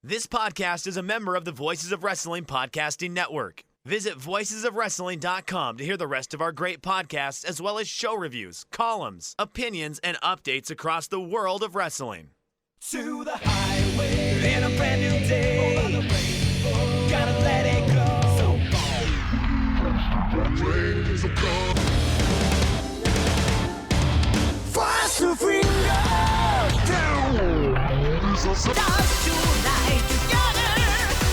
This podcast is a member of the Voices of Wrestling Podcasting Network. Visit voicesofwrestling.com to hear the rest of our great podcasts, as well as show reviews, columns, opinions, and updates across the world of wrestling. To the highway in a brand new day. Over the rainbow, gotta let it go. Fast to freedom. Stars tonight together.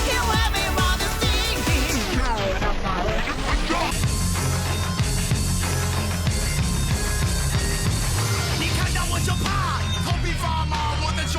Here everybody singing. 你看到我就怕，头皮发麻，我的手。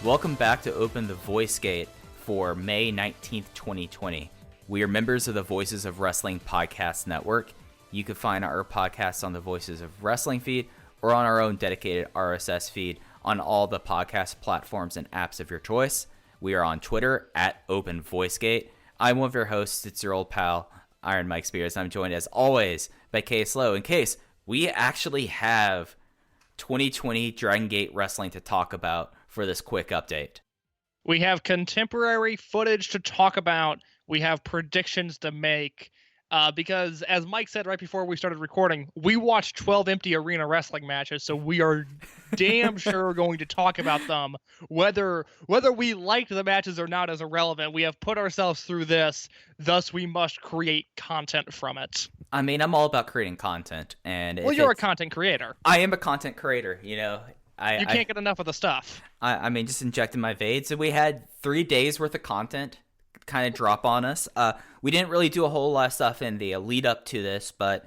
Welcome back to Open the Voice Gate for May 19th, 2020. We are members of the Voices of Wrestling Podcast Network. You can find our podcasts on the Voices of Wrestling feed or on our own dedicated RSS feed on all the podcast platforms and apps of your choice. We are on Twitter at Open Voice Gate. I'm one of your hosts. It's your old pal, Iron Mike Spears. I'm joined as always by Case Lowe. In case we actually have 2020 Dragon Gate Wrestling to talk about for this quick update. We have contemporary footage to talk about. We have predictions to make. Because, as Mike said right before we started recording, we watched 12 empty arena wrestling matches, so we are damn sure going to talk about them. Whether we liked the matches or not is irrelevant. We have put ourselves through this, thus we must create content from it. I mean, I'm all about creating content. And well, you're a content creator. I am a content creator, you know. You can't get enough of the stuff. I mean, just injecting my veins. So we had 3 days worth of content kind of drop on us. We didn't really do a whole lot of stuff in the lead up to this, but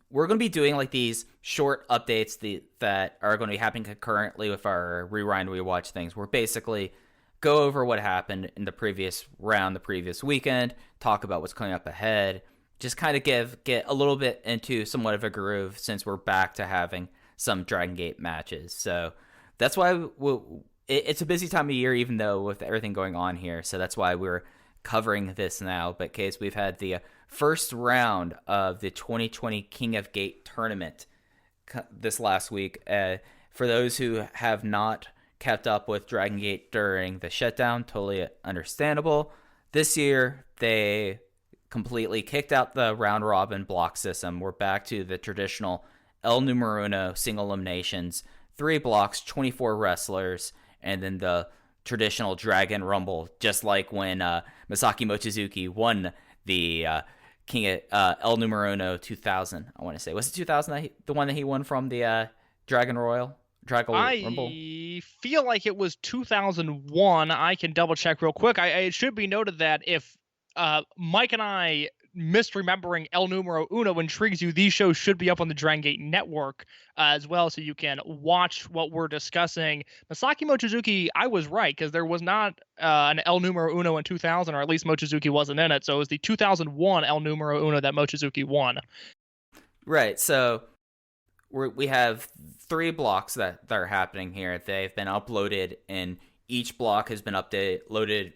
we're going to be doing like these short updates that are going to be happening concurrently with our rewind rewatch things. We're basically go over what happened in the previous round, the previous weekend, talk about what's coming up ahead, just kind of get a little bit into somewhat of a groove since we're back to having some Dragon Gate matches. So that's why it's a busy time of year, even though with everything going on here. So that's why we're covering this now. But case we've had the first round of the 2020 King of Gate tournament this last week. For those who have not kept up with Dragon Gate during the shutdown, totally understandable. This year, they completely kicked out the round robin block system. We're back to the traditional El Numero Uno single eliminations, 3 blocks, 24 wrestlers, and then the traditional Dragon Rumble, just like when Masaki Mochizuki won the King of El Numero Uno 2000. I want to say, was it 2000 the one that he won from the Dragon Rumble? I feel like it was 2001. I can double check real quick. It should be noted that if Mike and I misremembering El Numero Uno intrigues you, these shows should be up on the Dragon Gate Network as well, so you can watch what we're discussing. Masaki Mochizuki, I was right, because there was not an El Numero Uno in 2000, or at least Mochizuki wasn't in it, so it was the 2001 El Numero Uno that Mochizuki won. Right, so we have 3 blocks that are happening here. They've been uploaded, and each block has been loaded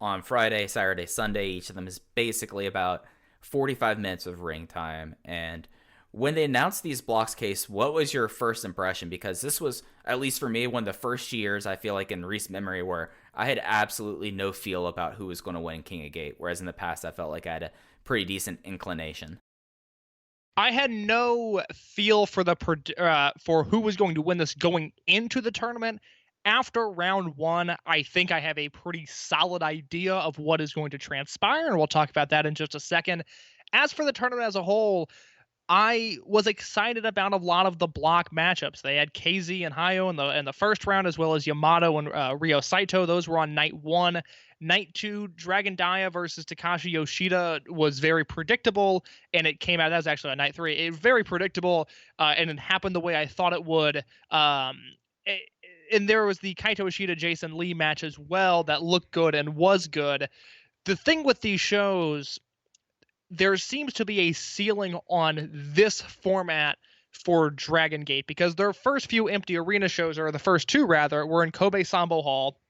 on Friday, Saturday, Sunday. Each of them is basically about 45 minutes of ring time. And when they announced these blocks, Case, what was your first impression? Because this was, at least for me, one of the first years, I feel like in recent memory, where I had absolutely no feel about who was going to win King of Gate, whereas in the past I felt like I had a pretty decent inclination. I had no feel for for who was going to win this going into the tournament. After round 1, I think I have a pretty solid idea of what is going to transpire, and we'll talk about that in just a second. As for the tournament as a whole, I was excited about a lot of the block matchups. They had KZ and Hayo in the first round, as well as Yamato and Ryo Saito. Those were on night 1. Night 2, Dragon Dia versus Takashi Yoshida was very predictable, and it came out, that was actually on night 3. It was very predictable, and it happened the way I thought it would. And there was the Kaito Ishida Jason Lee match as well that looked good and was good. The thing with these shows, there seems to be a ceiling on this format for Dragon Gate, because their first few empty arena shows, or the first two rather, were in Kobe Sambo Hall,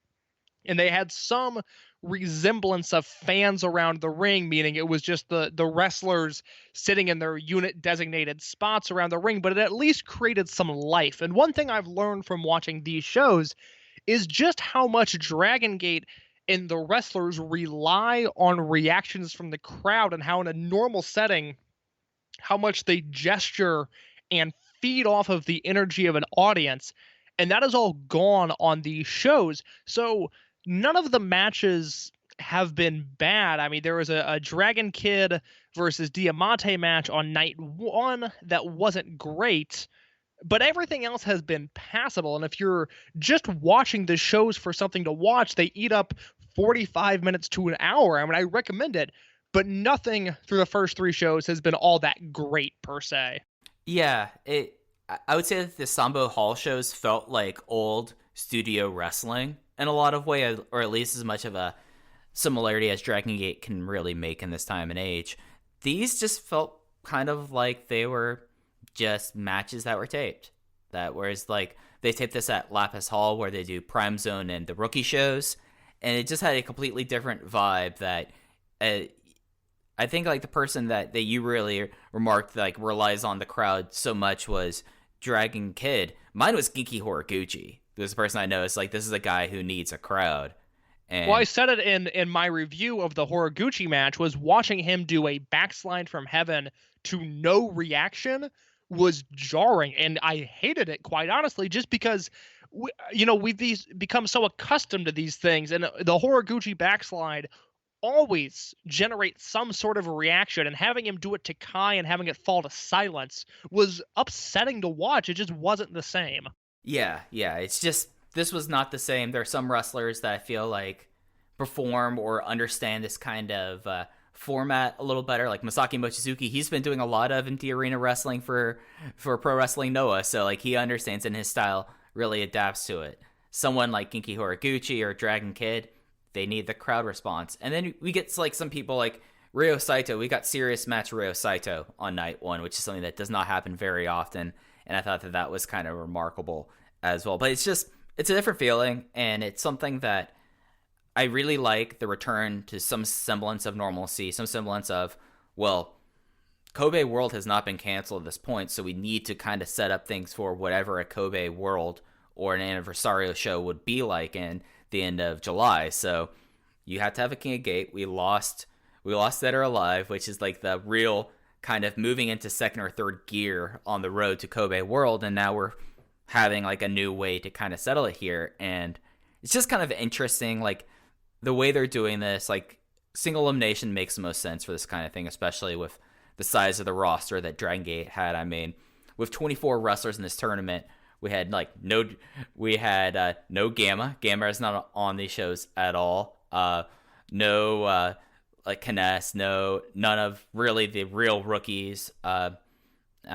and they had some resemblance of fans around the ring, meaning it was just the wrestlers sitting in their unit designated spots around the ring, but it at least created some life. And one thing I've learned from watching these shows is just how much Dragon Gate and the wrestlers rely on reactions from the crowd, and how in a normal setting, how much they gesture and feed off of the energy of an audience. And that is all gone on these shows. So none of the matches have been bad. I mean, there was a Dragon Kid versus Diamante match on night one that wasn't great, but everything else has been passable. And if you're just watching the shows for something to watch, they eat up 45 minutes to an hour. I mean, I recommend it, but nothing through the first three shows has been all that great per se. Yeah, I would say that the Sambo Hall shows felt like old studio wrestling in a lot of ways, or at least as much of a similarity as Dragon Gate can really make in this time and age. These just felt kind of like they were just matches that were taped. Whereas like they taped this at Lapis Hall where they do Prime Zone and the rookie shows, and it just had a completely different vibe that I think like the person that you really remarked like relies on the crowd so much was Dragon Kid. Mine was Genki Horiguchi. This person I know is like, this is a guy who needs a crowd. And well, I said it in my review of the Horiguchi match, was watching him do a backslide from heaven to no reaction was jarring, and I hated it, quite honestly, just because we've become so accustomed to these things, and the Horiguchi backslide always generates some sort of a reaction, and having him do it to Kai and having it fall to silence was upsetting to watch. It just wasn't the same. Yeah, it's just, this was not the same. There are some wrestlers that I feel like perform or understand this kind of format a little better, like Masaki Mochizuki. He's been doing a lot of empty arena wrestling for Pro Wrestling Noah, so like he understands, and his style really adapts to it. Someone like Genki Horiguchi or Dragon Kid, they need the crowd response. And then we get like some people like Ryo Saito. We got serious match Ryo Saito on night one, which is something that does not happen very often, and I thought that was kind of remarkable as well. But it's a different feeling, and it's something that I really like, the return to some semblance of normalcy, some semblance of, well, Kobe World has not been canceled at this point, so we need to kind of set up things for whatever a Kobe World or an Anniversario show would be like in the end of July. So you have to have a King of Gate. We lost Dead or Alive, which is like the real kind of moving into second or third gear on the road to Kobe World, and now we're having like a new way to kind of settle it here. And it's just kind of interesting, like the way they're doing this. Like single elimination makes the most sense for this kind of thing, especially with the size of the roster that Dragon Gate had. I mean, with 24 wrestlers in this tournament, we had no Gamma. Gamma is not on these shows at all. No Kness, none of really the real rookies. I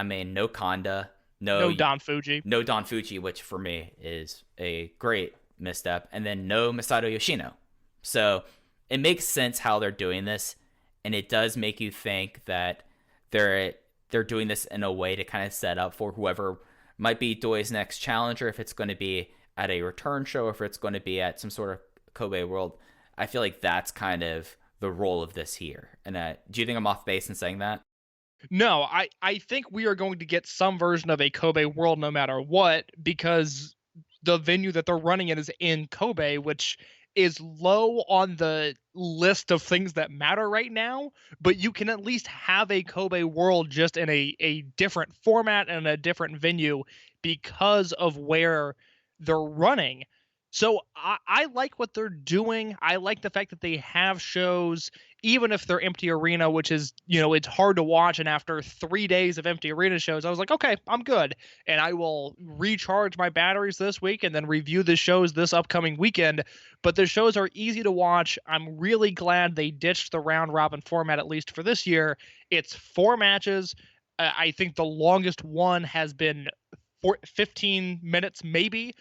mean, no Kanda, no Don Fuji. No Don Fuji, which for me is a great misstep. And then no Masato Yoshino. So it makes sense how they're doing this, and it does make you think that they're doing this in a way to kind of set up for whoever might be Doi's next challenger, if it's going to be at a return show, if it's going to be at some sort of Kobe World. I feel like that's kind of the role of this here. And do you think I'm off base in saying that? No, I think we are going to get some version of a Kobe World no matter what, because the venue that they're running it is in Kobe, which is low on the list of things that matter right now, but you can at least have a Kobe World just in a different format and a different venue because of where they're running. So I like what they're doing. I like the fact that they have shows, even if they're empty arena, which is, it's hard to watch. And after 3 days of empty arena shows, I was like, okay, I'm good. And I will recharge my batteries this week and then review the shows this upcoming weekend. But the shows are easy to watch. I'm really glad they ditched the round robin format, at least for this year. It's 4 matches. I think the longest one has been 15 minutes maybe.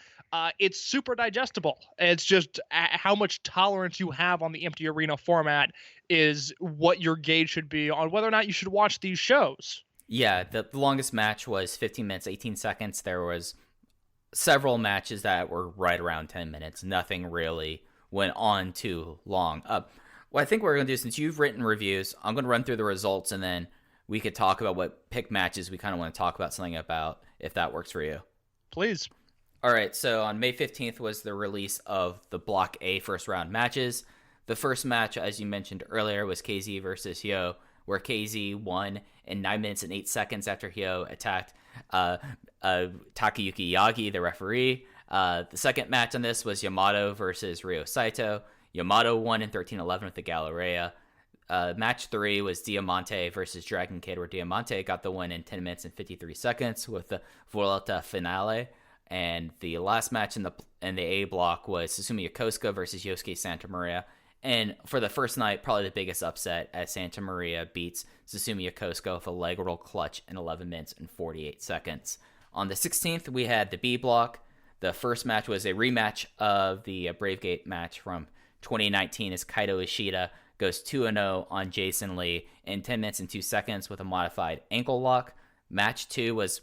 it's super digestible. It's just how much tolerance you have on the empty arena format is what your gauge should be on whether or not you should watch these shows. Yeah, the longest match was 15 minutes, 18 seconds. There was several matches that were right around 10 minutes. Nothing really went on too long. What I think we're going to do, since you've written reviews, I'm going to run through the results, and then we could talk about what pick matches we kind of want to talk about something about, if that works for you. Please. All right, so on May 15th was the release of the Block A first round matches. The first match, as you mentioned earlier, was KZ versus Hyo, where KZ won in 9 minutes and 8 seconds after Hyo attacked Takayuki Yagi, the referee. The second match on this was Yamato versus Ryo Saito. Yamato won in 13:11 with the Galleria. Match 3 was Diamante versus Dragon Kid, where Diamante got the win in 10 minutes and 53 seconds with the Vuelta Finale. And the last match in the A block was Susumu Yokosuka versus Yosuke Santa Maria. And for the first night, probably the biggest upset, as Santa Maria beats Susumu Yokosuka with a leg roll clutch in 11 minutes and 48 seconds. On the 16th, we had the B block. The first match was a rematch of the Bravegate match from 2019, as Kaito Ishida goes 2-0 on Jason Lee in 10 minutes and 2 seconds with a modified ankle lock. Match 2 was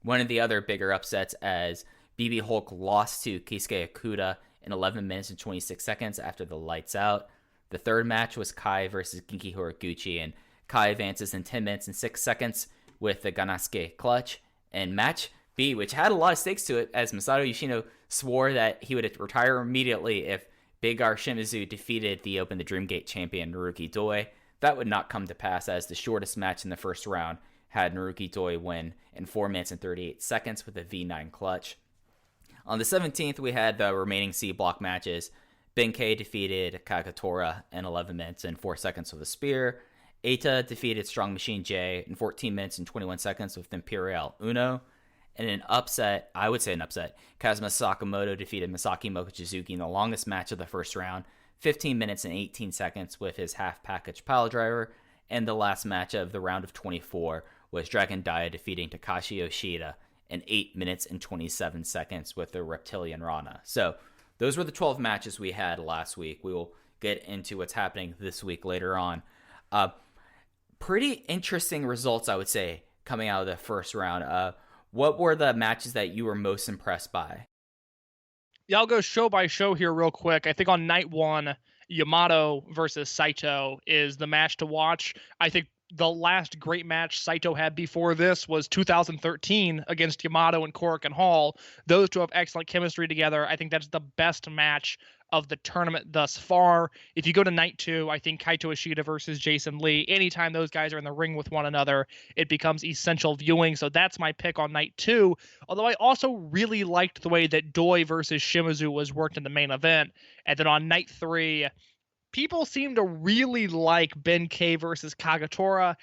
one of the other bigger upsets, as BB Hulk lost to Keisuke Okuda in 11 minutes and 26 seconds after the lights out. The third match was Kai versus Genki Horiguchi, and Kai advances in 10 minutes and 6 seconds with the Ganasuke clutch. And match B, which had a lot of stakes to it, as Masato Yoshino swore that he would retire immediately if Big R Shimizu defeated the Open the Dreamgate champion Naruki Doi. That would not come to pass, as the shortest match in the first round had Naruki Doi win in 4 minutes and 38 seconds with a V9 clutch. On the 17th, we had the remaining C block matches. Benkei defeated Kagatora in 11 minutes and 4 seconds with a spear. Eita defeated Strong Machine J in 14 minutes and 21 seconds with Imperial Uno. And an upset, I would say an upset, Kazuma Sakamoto defeated Masaki Mochizuki in the longest match of the first round, 15 minutes and 18 seconds with his half-package pile driver. And the last match of the round of 24 was Dragon Dia defeating Takashi Yoshida in 8 minutes and 27 seconds with the Reptilian Rana. So those were the 12 matches we had last week. We will get into what's happening this week later on. Pretty interesting results, I would say, coming out of the first round. What were the matches that you were most impressed by? Yeah, I'll go show by show here real quick. I think on night 1, Yamato versus Saito is the match to watch. I think the last great match Saito had before this was 2013 against Yamato and Korakuen Hall. Those two have excellent chemistry together. I think that's the best match of the tournament thus far. If you go to night 2, I think Kaito Ishida versus Jason Lee, anytime those guys are in the ring with one another, it becomes essential viewing. So that's my pick on night 2. Although I also really liked the way that Doi versus Shimizu was worked in the main event. And then on night 3, people seem to really like Benkei versus Kagatora.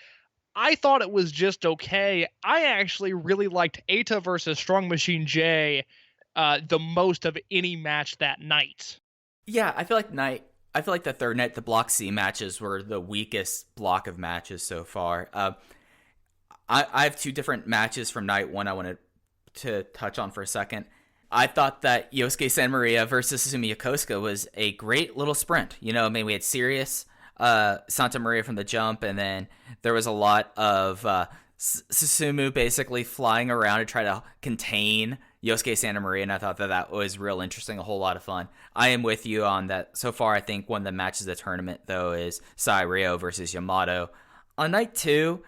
I thought it was just okay. I actually really liked Eita versus Strong Machine J the most of any match that night. Yeah, I feel like the third night, the Block C matches were the weakest block of matches so far. I have 2 different matches from night 1 I wanted to touch on for a second. I thought that Yosuke Santa Maria versus Susumu Yokosuka was a great little sprint. You know, I mean, we had serious Santa Maria from the jump, and then there was a lot of Susumu basically flying around to try to contain Yosuke Santa Maria, and I thought that was real interesting, a whole lot of fun. I am with you on that. So far, I think one of the matches of the tournament, though, is Sairyo versus Yamato. On night 2,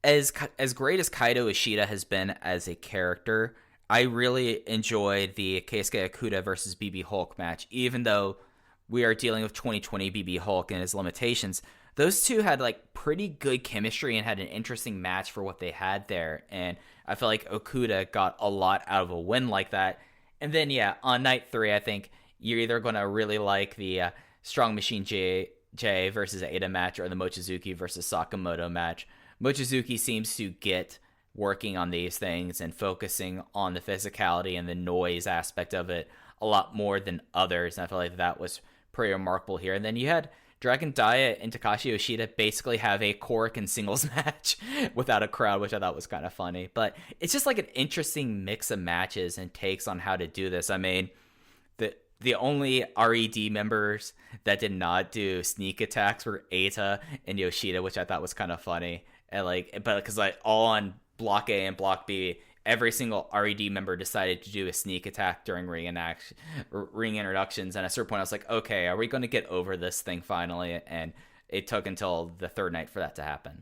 as great as Kaito Ishida has been as a character, I really enjoyed the Keisuke Okuda versus BB Hulk match. Even though we are dealing with 2020 BB Hulk and his limitations, those two had like pretty good chemistry and had an interesting match for what they had there. And I feel like Okuda got a lot out of a win like that. And then, yeah, on night 3, I think you're either going to really like the Strong Machine J versus Eita match or the Mochizuki versus Sakamoto match. Mochizuki seems to get working on these things and focusing on the physicality and the noise aspect of it a lot more than others. And I feel like that was pretty remarkable here. And then you had Dragon Dia and Takashi Yoshida basically have a Korakuen singles match without a crowd, which I thought was kind of funny. But it's just like an interesting mix of matches and takes on how to do this. I mean, the only RED members that did not do sneak attacks were Eita and Yoshida, which I thought was kind of funny. And but because all on Block A and Block B, every single RED member decided to do a sneak attack during ring introductions. And at a certain point, I was like, okay, are we going to get over this thing finally? And it took until the third night for that to happen.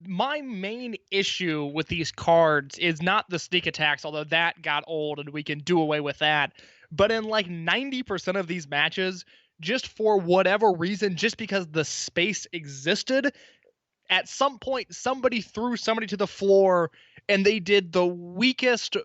My main issue with these cards is not the sneak attacks, although that got old and we can do away with that. But in like 90% of these matches, just for whatever reason, just because the space existed, at some point somebody threw somebody to the floor and they did the weakest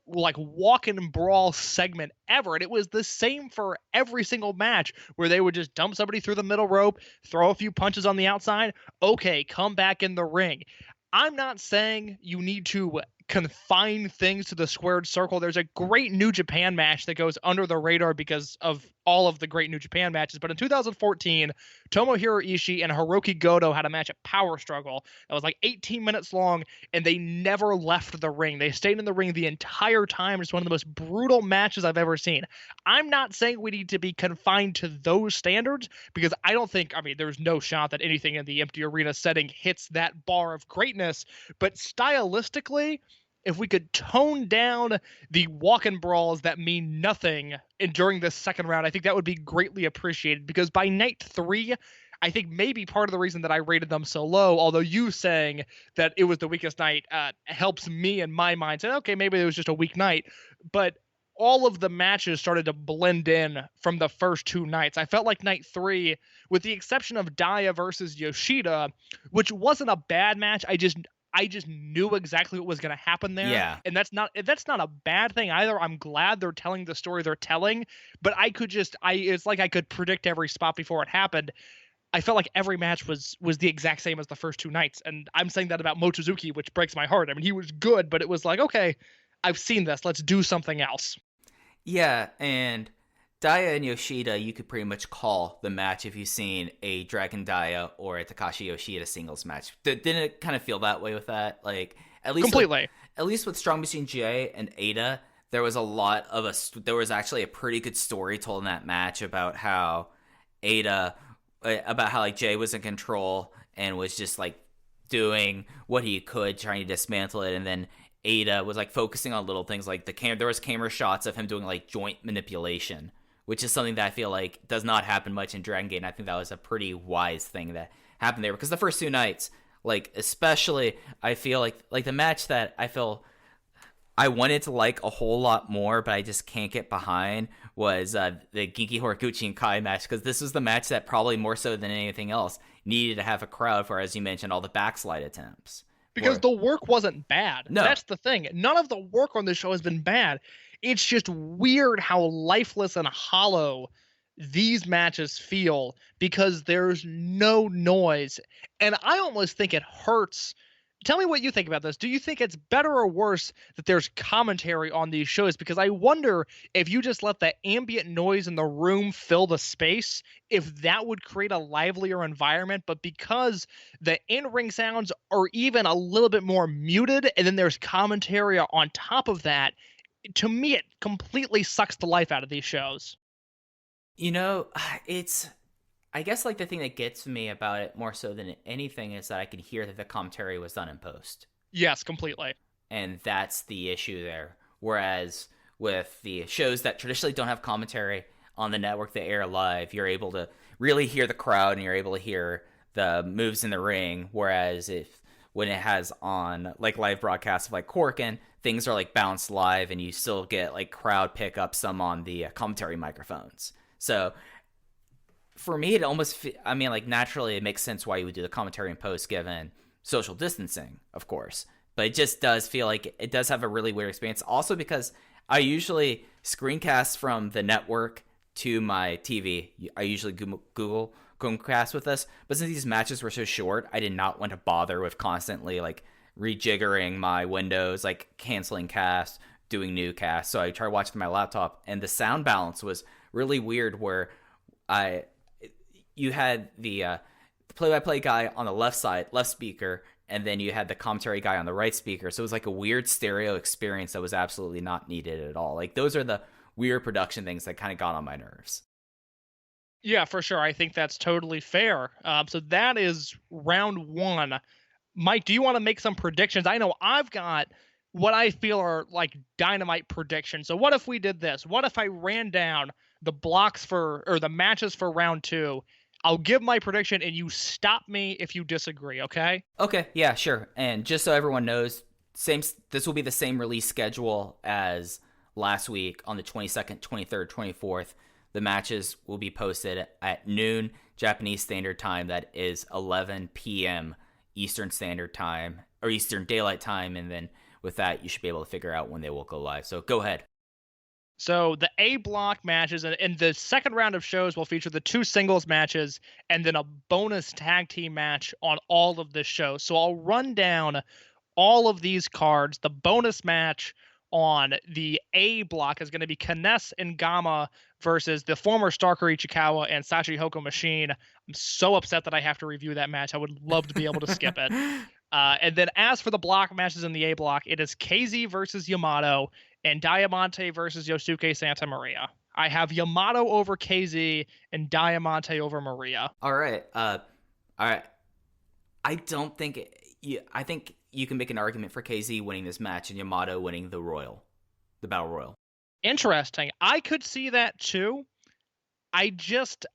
like walk and brawl segment ever. And it was the same for every single match where they would just dump somebody through the middle rope, throw a few punches on the outside. Okay, come back in the ring. I'm not saying you need to confine things to the squared circle. There's a great New Japan match that goes under the radar because of all of the great New Japan matches. But in 2014, Tomohiro Ishii and Hiroki Goto had a match at Power Struggle that was like 18 minutes long, and they never left the ring. They stayed in the ring the entire time. It's one of the most brutal matches I've ever seen. I'm not saying we need to be confined to those standards because I don't think, there's no shot that anything in the empty arena setting hits that bar of greatness. But stylistically, if we could tone down the walk-in brawls that mean nothing during this second round, I think that would be greatly appreciated, because by night 3, I think maybe part of the reason that I rated them so low, although you saying that it was the weakest night helps me in my mind say, okay, maybe it was just a weak night, but all of the matches started to blend in from the first 2 nights. I felt like night 3, with the exception of Dia versus Yoshida, which wasn't a bad match, I just knew exactly what was going to happen there. Yeah. And that's not a bad thing either. I'm glad they're telling the story they're telling, but it's like I could predict every spot before it happened. I felt like every match was the exact same as the first 2 nights. And I'm saying that about Mochizuki, which breaks my heart. He was good, but it was like, okay, I've seen this. Let's do something else. Yeah. And Dia and Yoshida, you could pretty much call the match if you've seen a Dragon Dia or a Takashi Yoshida singles match. Didn't it kind of feel that way with that? Like, at least completely. At least with Strong Machine J and Eita, there was there was actually a pretty good story told in that match about how like Jay was in control and was just like doing what he could, trying to dismantle it, and then Eita was like focusing on little things like there was camera shots of him doing like joint manipulation, which is something that I feel like does not happen much in Dragon Gate, and I think that was a pretty wise thing that happened there, because the first 2 nights, like, especially, I feel like the match that I feel I wanted to like a whole lot more, but I just can't get behind, was the Genki Horiguchi and Kai match, because this was the match that probably more so than anything else needed to have a crowd for, as you mentioned, all the backslide attempts. Because the work wasn't bad. No. That's the thing. None of the work on this show has been bad. It's just weird how lifeless and hollow these matches feel because there's no noise. And I almost think it hurts. Tell me what you think about this. Do you think it's better or worse that there's commentary on these shows? Because I wonder if you just let the ambient noise in the room fill the space, if that would create a livelier environment. But because the in-ring sounds are even a little bit more muted, and then there's commentary on top of that, to me, it completely sucks the life out of these shows. I guess like the thing that gets me about it more so than anything is that I can hear that the commentary was done in post. Yes, completely. And that's the issue there. Whereas with the shows that traditionally don't have commentary on the network that air live, you're able to really hear the crowd and you're able to hear the moves in the ring. Whereas when it has on like live broadcasts of like Korakuen, things are like bounced live and you still get like crowd pickup some on the commentary microphones. So for me, it almost, naturally it makes sense why you would do the commentary in post given social distancing, of course. But it just does feel like it does have a really weird experience. Also because I usually screencast from the network to my TV. I usually Google Chromecast with this. But since these matches were so short, I did not want to bother with constantly like rejiggering my windows, like canceling cast, doing new cast. So I tried watching my laptop, and the sound balance was really weird where you had the play-by-play guy on the left side, left speaker, and then you had the commentary guy on the right speaker. So it was like a weird stereo experience that was absolutely not needed at all. Like, those are the weird production things that kind of got on my nerves. Yeah, for sure. I think that's totally fair. So that is round one. Mike, do you want to make some predictions? I know I've got what I feel are like dynamite predictions. So what if we did this? What if I ran down the the matches for round two? I'll give my prediction and you stop me if you disagree, okay? Okay, yeah, sure. And just so everyone knows, this will be the same release schedule as last week on the 22nd, 23rd, 24th. The matches will be posted at noon Japanese Standard Time. That is 11 p.m. Eastern Standard Time, or Eastern Daylight Time, and then with that, you should be able to figure out when they will go live. So go ahead. So the A block matches and the second round of shows will feature the 2 singles matches and then a bonus tag team match on all of the shows. So I'll run down all of these cards. The bonus match on the A block is going to be Kness and Gama versus the former Starker Ichikawa and Sachihoko Machine. I'm so upset that I have to review that match. I would love to be able to skip it. And then as for the block matches in the A block, it is KZ versus Yamato and Diamante versus Yosuke Santa Maria. I have Yamato over KZ and Diamante over Maria. All right. All right. I think you can make an argument for KZ winning this match and Yamato winning the Battle Royal. Interesting. I could see that too. I just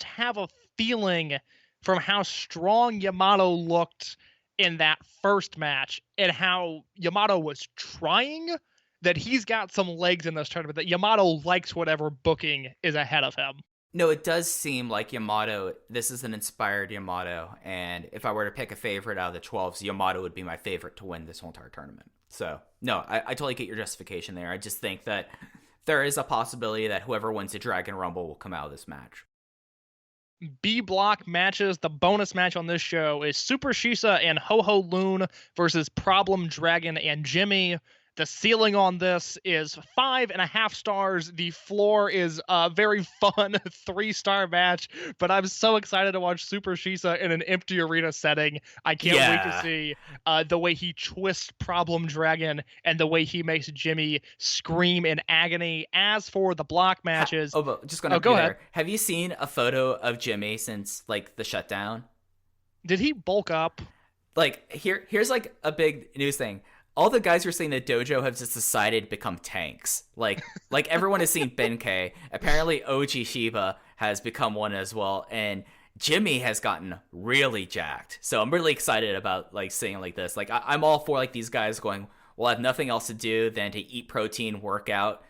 have a feeling from how strong Yamato looked in that first match and how Yamato was trying that he's got some legs in this tournament, that Yamato likes whatever booking is ahead of him. No, it does seem like Yamato, this is an inspired Yamato, and if I were to pick a favorite out of the 12s, Yamato would be my favorite to win this whole entire tournament. So, no, I totally get your justification there. I just think that there is a possibility that whoever wins the Dragon Rumble will come out of this match. B block matches. The bonus match on this show is Super Shisa and Ho Ho Loon versus Problem Dragon and Jimmy. The ceiling on this is 5.5 stars. The floor is a very fun 3-star match, but I'm so excited to watch Super Shisa in an empty arena setting. I can't wait to see the way he twists Problem Dragon and the way he makes Jimmy scream in agony. As for the block matches... Go ahead. Have you seen a photo of Jimmy since, like, the shutdown? Did he bulk up? Like, here's, like, a big news thing. All the guys who are saying that Dojo have just decided to become tanks. Like everyone has seen Benkei. Apparently OG Shiba has become one as well. And Jimmy has gotten really jacked. So I'm really excited about like seeing like this. Like I'm all for like these guys going, well, I have nothing else to do than to eat protein, work out,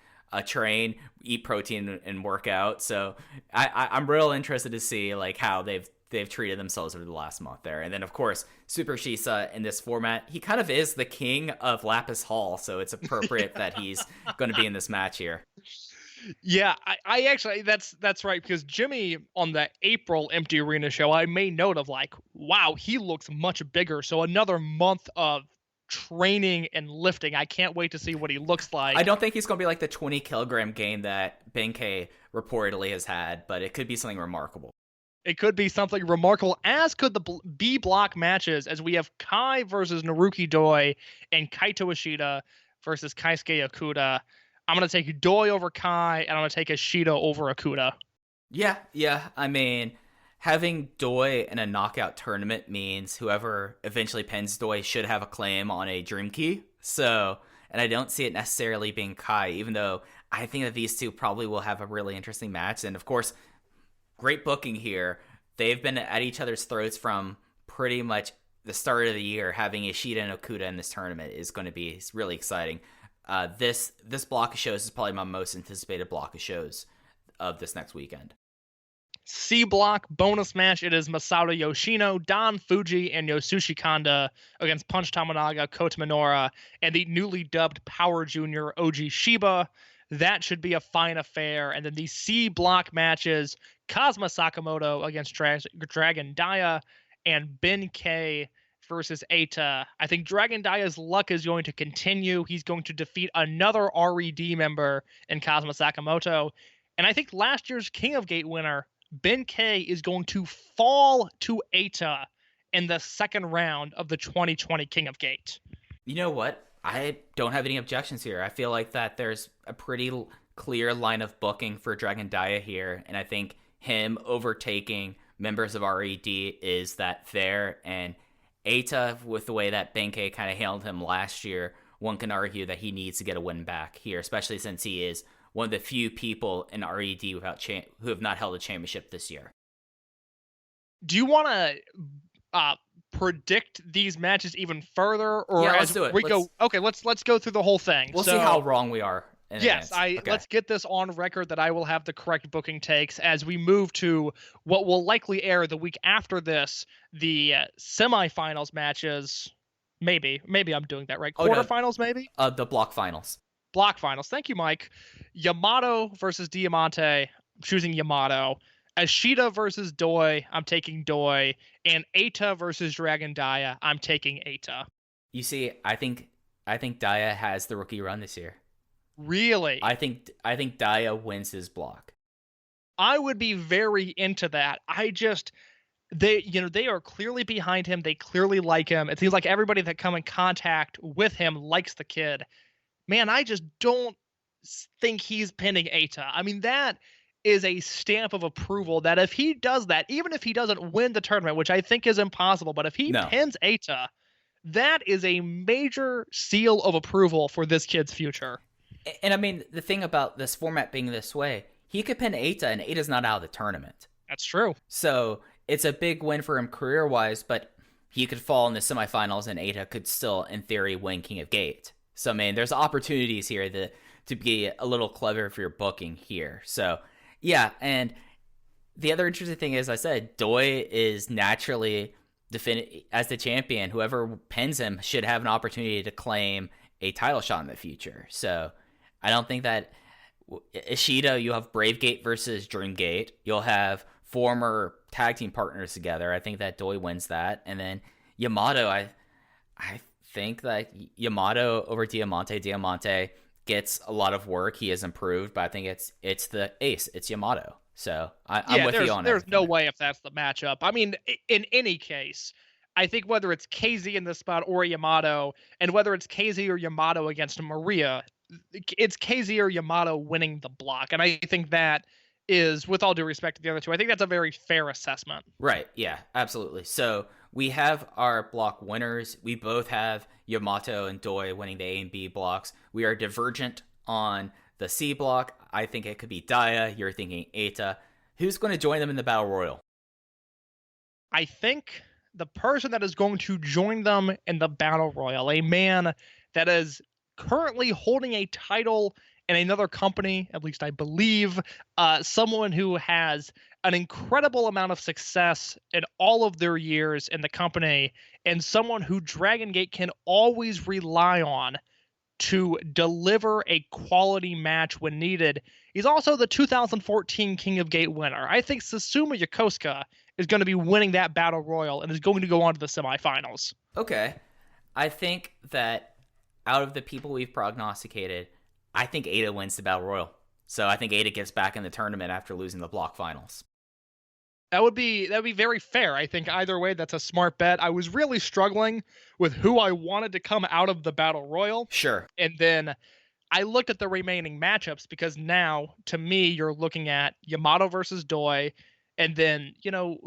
train, eat protein and work out. So I'm real interested to see like how they've treated themselves over the last month there. And then, of course, Super Shisa in this format, he kind of is the king of Lapis Hall, so it's appropriate that he's going to be in this match here. Yeah, I actually, that's right, because Jimmy on the April Empty Arena show, I made note of like, wow, he looks much bigger. So another month of training and lifting. I can't wait to see what he looks like. I don't think he's going to be like the 20-kilogram gain that Benkei reportedly has had, but it could be something remarkable. It could be something remarkable, as could the B block matches, as we have Kai versus Naruki Doi and Kaito Ishida versus Keisuke Okuda. I'm going to take Doi over Kai, and I'm going to take Ishida over Okuda. Yeah. I mean, having Doi in a knockout tournament means whoever eventually pins Doi should have a claim on a Dream Key. So, and I don't see it necessarily being Kai, even though I think that these two probably will have a really interesting match. And of course, great booking here. They've been at each other's throats from pretty much the start of the year. Having Ishida and Okuda in this tournament is going to be really exciting. This block of shows is probably my most anticipated block of shows of this next weekend. C block bonus match. It is Masato Yoshino, Don Fuji, and Yosushi Kanda against Punch Tamanaga, Kota Minoura, and the newly dubbed Power Junior OG Shiba. That should be a fine affair. And then the C block matches, Kazuma Sakamoto against Dragon Dia and Benkei versus Eita. I think Dragon Dia's luck is going to continue. He's going to defeat another RED member in Kazuma Sakamoto. And I think last year's King of Gate winner, Ben-K is going to fall to Eita in the second round of the 2020 King of Gate. You know what? I don't have any objections here. I feel like that there's a pretty clear line of booking for Dragon Dia here, and I think him overtaking members of RED is that fair. And Eita, with the way that Ben-K kind of handled him last year, one can argue that he needs to get a win back here, especially since he is one of the few people in RED who have not held a championship this year. Do you want to predict these matches even further, or Yeah, as let's do it. we go? Okay, let's go through the whole thing. We'll see how wrong we are. Yes, let's get this on record that I will have the correct booking takes as we move to what will likely air the week after this, the semifinals matches. Maybe I'm doing that right. Quarterfinals, maybe? The block finals. Block finals. Thank you, Mike. Yamato versus Diamante. I'm choosing Yamato. Ashita versus Doi. I'm taking Doi. And Eita versus Dragon Dia. I'm taking Eita. You see, I think Dia has the rookie run this year. Really? I think Dia wins his block. I would be very into that. They are clearly behind him. They clearly like him. It seems like everybody that come in contact with him likes the kid. Man, I just don't think he's pinning Eita. I mean, that is a stamp of approval that if he does that, even if he doesn't win the tournament, which I think is impossible, but if he pins Eita, that is a major seal of approval for this kid's future. And I mean, the thing about this format being this way, he could pin Eita, and Eita's not out of the tournament. That's true. So it's a big win for him career-wise, but he could fall in the semifinals, and Eita could still, in theory, win King of Gate. So, man, there's opportunities here to be a little clever for your booking here. So, yeah, and the other interesting thing is, I said, Doi is naturally as the champion. Whoever pins him should have an opportunity to claim a title shot in the future. So, I don't think that Ishida, you have Bravegate versus Dreamgate. You'll have former tag team partners together. I think that Doi wins that. And then Yamato, I think that Yamato over Diamante. Diamante gets a lot of work. He has improved, but I think it's the ace. It's Yamato. So I'm with you on it. There's no way if that's the matchup. I mean, in any case, I think whether it's KZ in this spot or Yamato, and whether it's KZ or Yamato against Maria, it's KZ or Yamato winning the block. And I think that is, with all due respect to the other two, I think that's a very fair assessment. Right. Yeah, absolutely. So we have our block winners. We both have Yamato and Doi winning the A and B blocks. We are divergent on the C block. I think it could be Dia. You're thinking Eita. Who's going to join them in the Battle Royal? I think the person that is going to join them in the Battle Royal, a man that is currently holding a title in another company, at least I believe, someone who has an incredible amount of success in all of their years in the company, and someone who Dragon Gate can always rely on to deliver a quality match when needed. He's also the 2014 King of Gate winner. I think Susumu Yokosuka is going to be winning that Battle Royal and is going to go on to the semifinals. Okay. I think that out of the people we've prognosticated, I think Eita wins the Battle Royal. So I think Eita gets back in the tournament after losing the block finals. That would be very fair. I think either way, that's a smart bet. I was really struggling with who I wanted to come out of the Battle Royal. Sure. And then I looked at the remaining matchups because now, to me, you're looking at Yamato versus Doi, and then,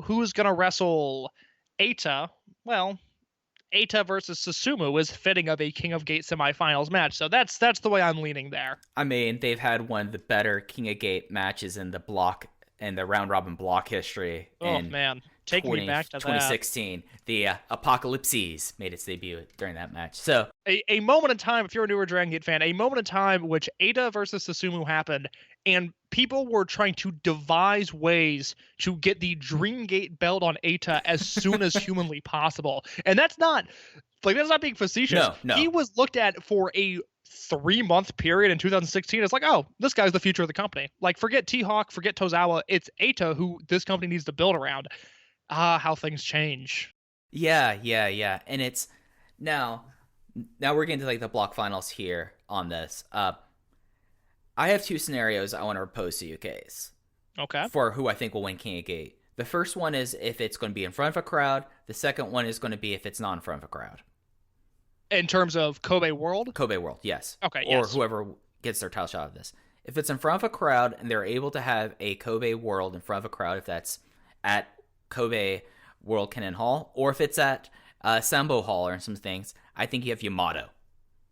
who's going to wrestle Eita? Well, Eita versus Susumu is fitting of a King of Gate semifinals match. So that's the way I'm leaning there. I mean, they've had one of the better King of Gate matches in the round robin block history. Oh man, take me back to 2016. The Apocalypses made its debut during that match. So a moment in time, if you're a newer Dragon Gate fan, a moment in time which Eita versus Susumu happened, and people were trying to devise ways to get the Dream Gate belt on Eita as soon as humanly possible. And that's not being facetious. No. He was looked at for a 3-month period in 2016. It's like, oh, this guy's the future of the company. Like, forget T-Hawk, forget Tozawa. It's Eita who this company needs to build around. How things change. Yeah. And it's now we're getting to the block finals here on this. I have two scenarios I want to propose to you, Case. Okay. for who I think will win King of Gate. The first one is if it's going to be in front of a crowd. The second one is going to be if it's not in front of a crowd. In terms of Kobe World? Kobe World, yes. Okay, Or yes. whoever gets their title shot of this. If it's in front of a crowd and they're able to have a Kobe World in front of a crowd, if that's at Kobe World Kennen Hall, or if it's at Sambo Hall or some things, I think you have Yamato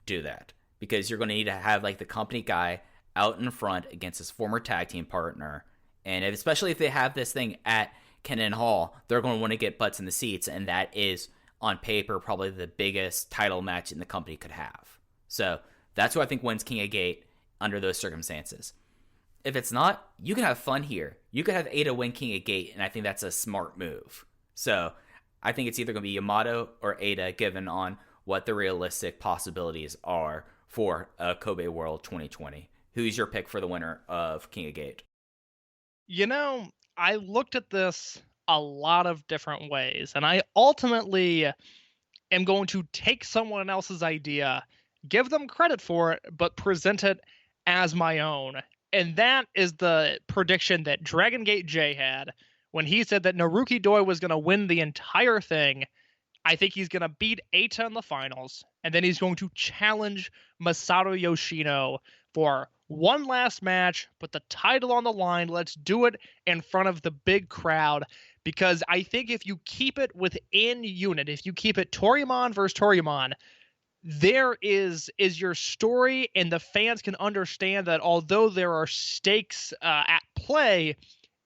do that. Because you're going to need to have like the company guy out in front against his former tag team partner. And especially if they have this thing at Kennen Hall, they're going to want to get butts in the seats, and that is on paper probably the biggest title match in the company could have. So that's who I think wins King of Gate under those circumstances. If it's not, you can have fun here. You could have Ada win King of Gate, and I think that's a smart move. So I think it's either going to be Yamato or Ada, given on what the realistic possibilities are for Kobe World 2020. Who's your pick for the winner of King of Gate? You know, I looked at this a lot of different ways, and I ultimately am going to take someone else's idea, give them credit for it, but present it as my own. And that is the prediction that Dragon Gate J had when he said that Naruki Doi was going to win the entire thing. I think he's going to beat Eita in the finals, and then he's going to challenge Masato Yoshino for one last match, put the title on the line. Let's do it in front of the big crowd, because I think if you keep it within unit, if you keep it Toryumon versus Toryumon, there is your story, and the fans can understand that although there are stakes at play,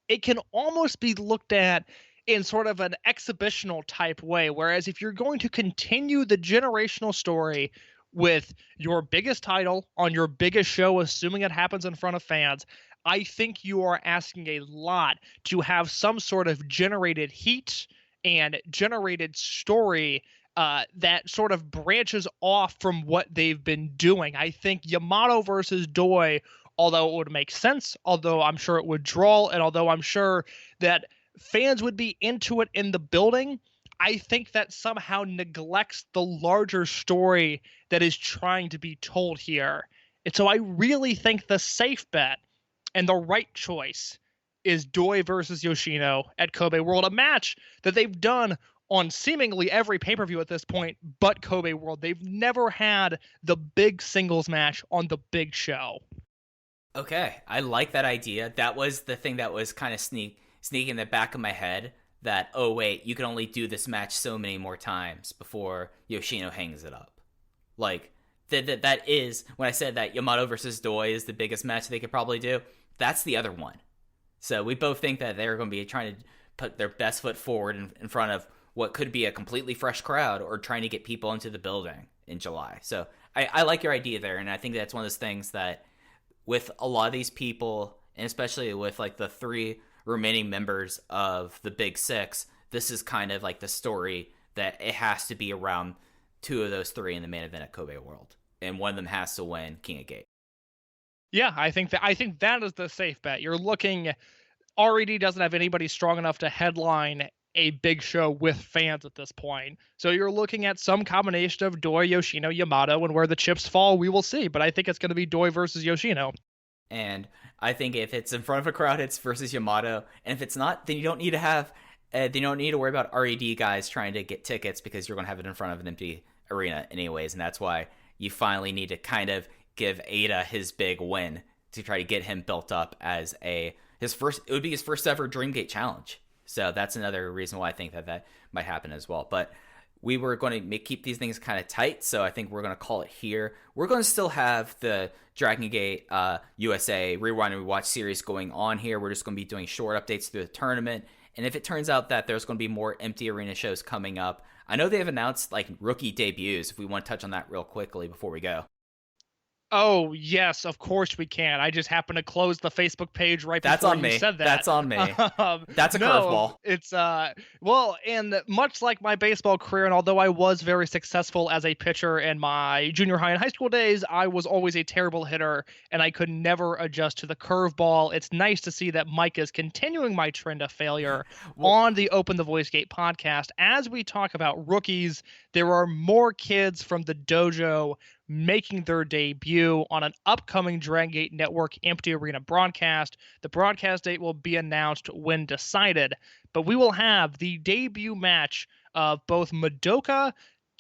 it can almost be looked at in sort of an exhibitional type way. Whereas if you're going to continue the generational story with your biggest title on your biggest show, assuming it happens in front of fans, I think you are asking a lot to have some sort of generated heat and generated story that sort of branches off from what they've been doing. I think Yamato versus Doi, although it would make sense, although I'm sure it would draw, and although I'm sure that fans would be into it in the building, I think that somehow neglects the larger story that is trying to be told here. And so I really think the safe bet and the right choice is Doi versus Yoshino at Kobe World, a match that they've done on seemingly every pay-per-view at this point but Kobe World. They've never had the big singles match on the big show. Okay, I like that idea. That was the thing that was kind of sneaking in the back of my head, that, oh wait, you can only do this match so many more times before Yoshino hangs it up. Like, that is, when I said that Yamato versus Doi is the biggest match they could probably do, that's the other one. So we both think that they're going to be trying to put their best foot forward in front of what could be a completely fresh crowd, or trying to get people into the building in July. So I like your idea there, and I think that's one of those things that with a lot of these people, and especially with like the 3 remaining members of the Big Six, this is kind of like the story that it has to be around 2 of those 3 in the main event at Kobe World, and one of them has to win King of Gate. Yeah, I think that is the safe bet. You're looking, RED doesn't have anybody strong enough to headline a big show with fans at this point. So you're looking at some combination of Doi, Yoshino, Yamato, and where the chips fall, we will see. But I think it's going to be Doi versus Yoshino. And I think if it's in front of a crowd, it's versus Yamato. And if it's not, then you don't need to have, you don't need to worry about RED guys trying to get tickets, because you're going to have it in front of an empty arena anyways. And that's why you finally need to kind of give Ada his big win to try to get him built up as it would be his first ever Dreamgate challenge. So that's another reason why I think that might happen as well. But we were going to keep these things kind of tight, so I think we're going to call it here. We're going to still have the Dragon Gate USA Rewind and Rewatch series going on here. We're just going to be doing short updates through the tournament. And if it turns out that there's going to be more empty arena shows coming up, I know they have announced like rookie debuts, if we want to touch on that real quickly before we go. Oh, yes, of course we can. I just happened to close the Facebook page right before you said that. That's on me. That's a curveball. It's, well, and much like my baseball career, and although I was very successful as a pitcher in my junior high and high school days, I was always a terrible hitter, and I could never adjust to the curveball. It's nice to see that Mike is continuing my trend of failure on the Open the Voice Gate podcast. As we talk about rookies, there are more kids from the dojo making their debut on an upcoming Dragon Gate Network Empty Arena broadcast. The broadcast date will be announced when decided, but we will have the debut match of both Madoka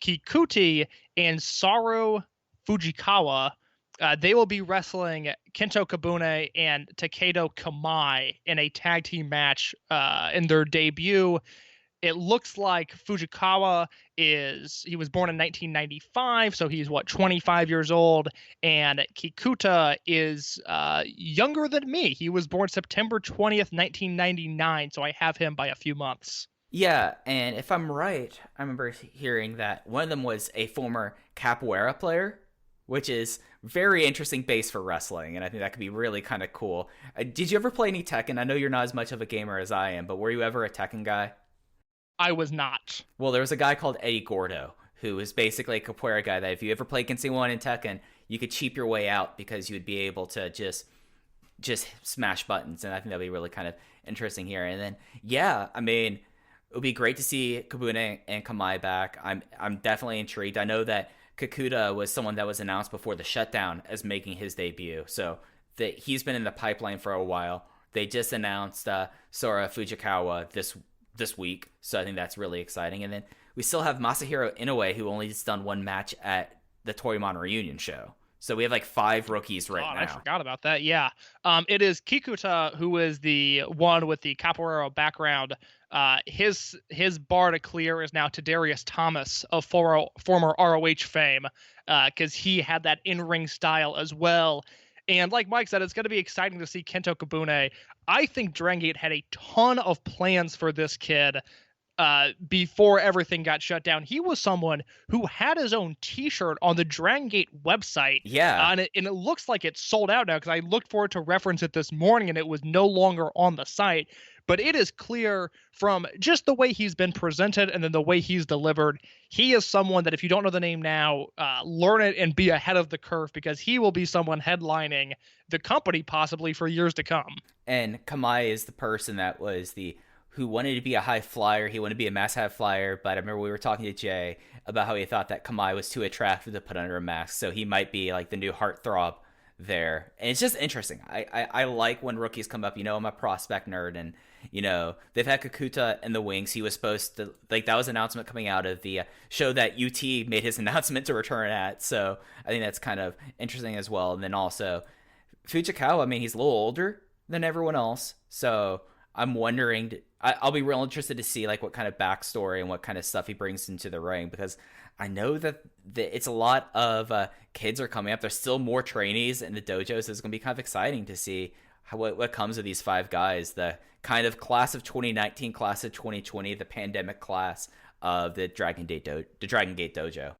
Kikuchi and Saru Fujikawa. They will be wrestling Kento Kabune and Takedo Kamai in a tag team match in their debut. It looks like Fujikawa he was born in 1995, so he's 25 years old, and Kikuta is younger than me. He was born September 20th, 1999, so I have him by a few months. Yeah, and if I'm right, I remember hearing that one of them was a former capoeira player, which is very interesting base for wrestling, and I think that could be really kind of cool. Did you ever play any Tekken? I know you're not as much of a gamer as I am, but were you ever a Tekken guy? I was not. Well, there was a guy called Eddie Gordo, who is basically a capoeira guy that if you ever played against anyone in Tekken, you could cheap your way out because you would be able to just smash buttons, and I think that'd be really kind of interesting here. And then, yeah, I mean, it would be great to see Kabune and Kamai back. I'm definitely intrigued. I know that Kakuta was someone that was announced before the shutdown as making his debut, so that he's been in the pipeline for a while. They just announced Sora Fujikawa this week, so I think that's really exciting. And then we still have Masahiro Inoue, who only just done one match at the Torimon reunion show. So we have like 5 rookies now. I forgot about that. Yeah. It is Kikuta who is the one with the capoeira background. His bar to clear is now Tadarius Thomas of former ROH fame, because he had that in-ring style as well. And like Mike said, it's going to be exciting to see Kento Kabune. I think Dragon Gate had a ton of plans for this kid before everything got shut down. He was someone who had his own T-shirt on the Dragon Gate website. Yeah. And it looks like it's sold out now, because I looked for it to reference it this morning and it was no longer on the site. But it is clear from just the way he's been presented and then the way he's delivered, he is someone that if you don't know the name now, learn it and be ahead of the curve, because he will be someone headlining the company possibly for years to come. And Kamai is the person that was who wanted to be a high flyer. He wanted to be a mass high flyer, but I remember we were talking to Jay about how he thought that Kamai was too attractive to put under a mask, so he might be like the new heartthrob there. And it's just interesting. I like when rookies come up. I'm a prospect nerd, and they've had Kakuta in the wings. He was supposed to, like, that was an announcement coming out of the show that UT made his announcement to return at, so I think that's kind of interesting as well. And then also Fujikawa, I mean, he's a little older than everyone else, so I'm wondering, I'll be real interested to see like what kind of backstory and what kind of stuff he brings into the ring, because I know that it's a lot of kids are coming up. There's still more trainees in the dojos. So it's going to be kind of exciting to see what comes of these 5 guys, the kind of class of 2019, class of 2020, the pandemic class of the Dragon Gate Dojo.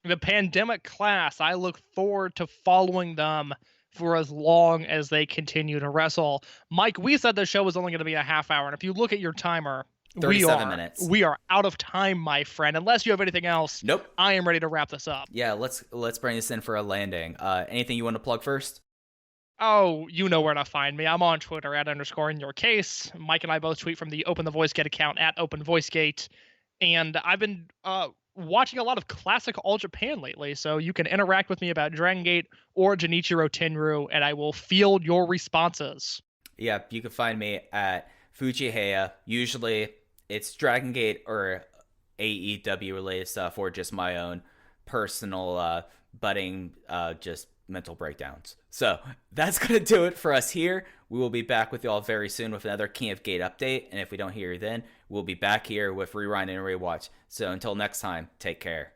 The pandemic class, I look forward to following them for as long as they continue to wrestle. Mike, we said the show was only going to be a half hour, and if you look at your timer, 37 minutes. We are out of time, my friend. Unless you have anything else, nope. I am ready to wrap this up. Yeah, let's bring this in for a landing. Anything you want to plug first? Oh, you know where to find me. I'm on Twitter @_InYourCase. Mike and I both tweet from the Open the Voice Gate account @OpenVoiceGate. And I've been watching a lot of classic All Japan lately, so you can interact with me about Dragon Gate or Genichiro Tenryu, and I will field your responses. Yeah, you can find me at Fujiheya. Usually it's Dragon Gate or AEW related stuff, or just my own personal budding just mental breakdowns. So that's going to do it for us here. We will be back with y'all very soon with another King of Gate update, and if we don't hear you then, we'll be back here with Rewind and Rewatch. So until next time, take care.